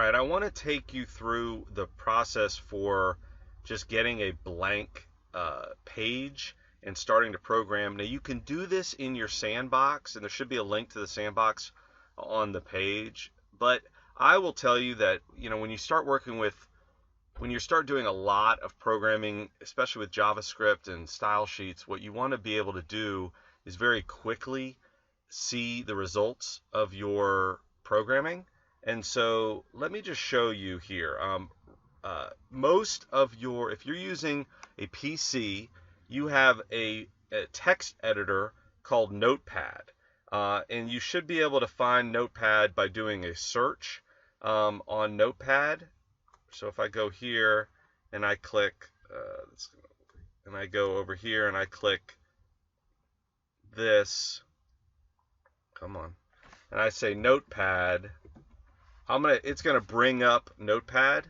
right, I want to take you through the process for just getting a blank page and starting to program. Now you can do this in your sandbox, and there should be a link to the sandbox on the page. But I will tell you that, when you start working with, when you start doing a lot of programming, especially with JavaScript and style sheets, what you want to be able to do is very quickly see the results of your programming. And so let me just show you here. Most of your, if you're using a PC, you have a text editor called Notepad. And you should be able to find Notepad by doing a search on Notepad. So if I go here and I click, and I go over here and I click this, come on, and I say Notepad, it's gonna bring up Notepad,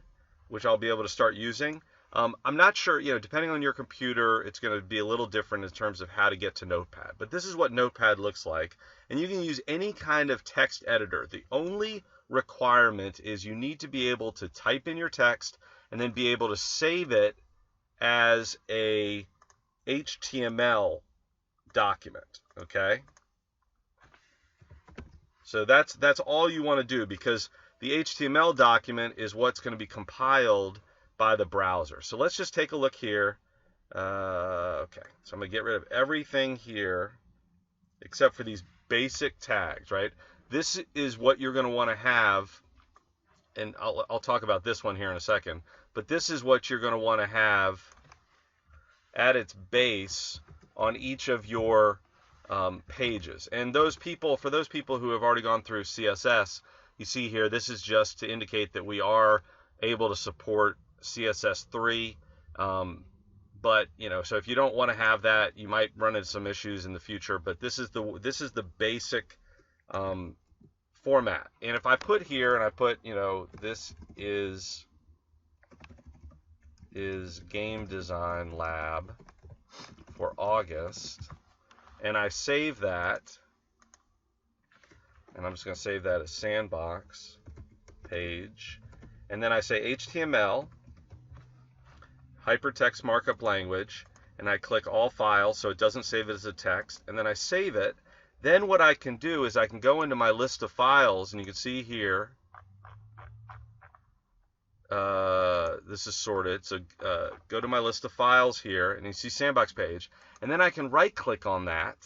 which I'll be able to start using. I'm not sure, depending on your computer, it's going to be a little different in terms of how to get to Notepad. But this is what Notepad looks like. And you can use any kind of text editor. The only requirement is you need to be able to type in your text and then be able to save it as a HTML document, okay? So that's all you want to do, because the HTML document is what's going to be compiled by the browser. So let's just take a look here. Okay, so I'm going to get rid of everything here except for these basic tags, right? This is what you're going to want to have, and I'll talk about this one here in a second, but this is what you're going to want to have at its base on each of your pages. And for those people who have already gone through CSS, you see here, this is just to indicate that we are able to support CSS3. But so if you don't want to have that, you might run into some issues in the future. But this is the basic format. And if I put here and I put, this is Game Design Lab for August, and I save that, and I'm just going to save that as sandbox page, and then I say HTML hypertext markup language, and I click all files so it doesn't save it as a text, and then I save it. Then what I can do is I can go into my list of files, and you can see here this is sorted. So go to my list of files here, and you see sandbox page, and then I can right click on that,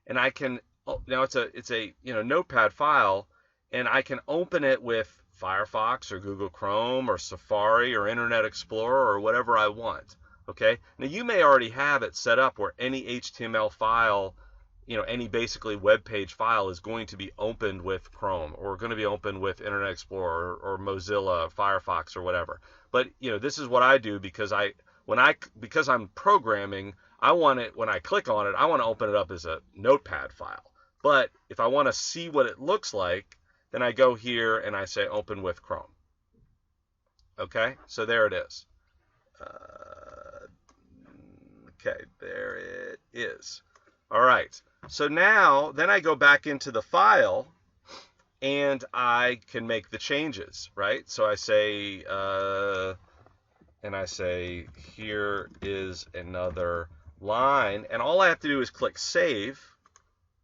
and I can, now it's a Notepad file, and I can open it with Firefox or Google Chrome or Safari or Internet Explorer or whatever I want. Okay, now you may already have it set up where any HTML file, any basically web page file is going to be opened with Chrome or going to be opened with Internet Explorer or Mozilla, Firefox, or whatever. But this is what I do because I'm programming. I want it, when I click on it, I want to open it up as a Notepad file. But if I want to see what it looks like, then I go here and I say open with Chrome. Okay, so there it is. Okay, there it is. All right, so now then I go back into the file and I can make the changes, right? So I say, here is another line, and all I have to do is click save,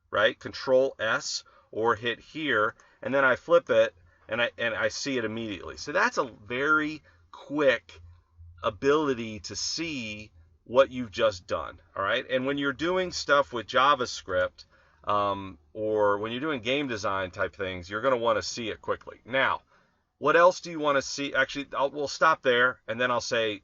right? Control S, or hit here, and then I flip it and I see it immediately. So that's a very quick ability to see what you've just done. All right, and when you're doing stuff with JavaScript or when you're doing game design type things, you're going to want to see it quickly. Now, what else do you want to see? Actually, we'll stop there, and then I'll say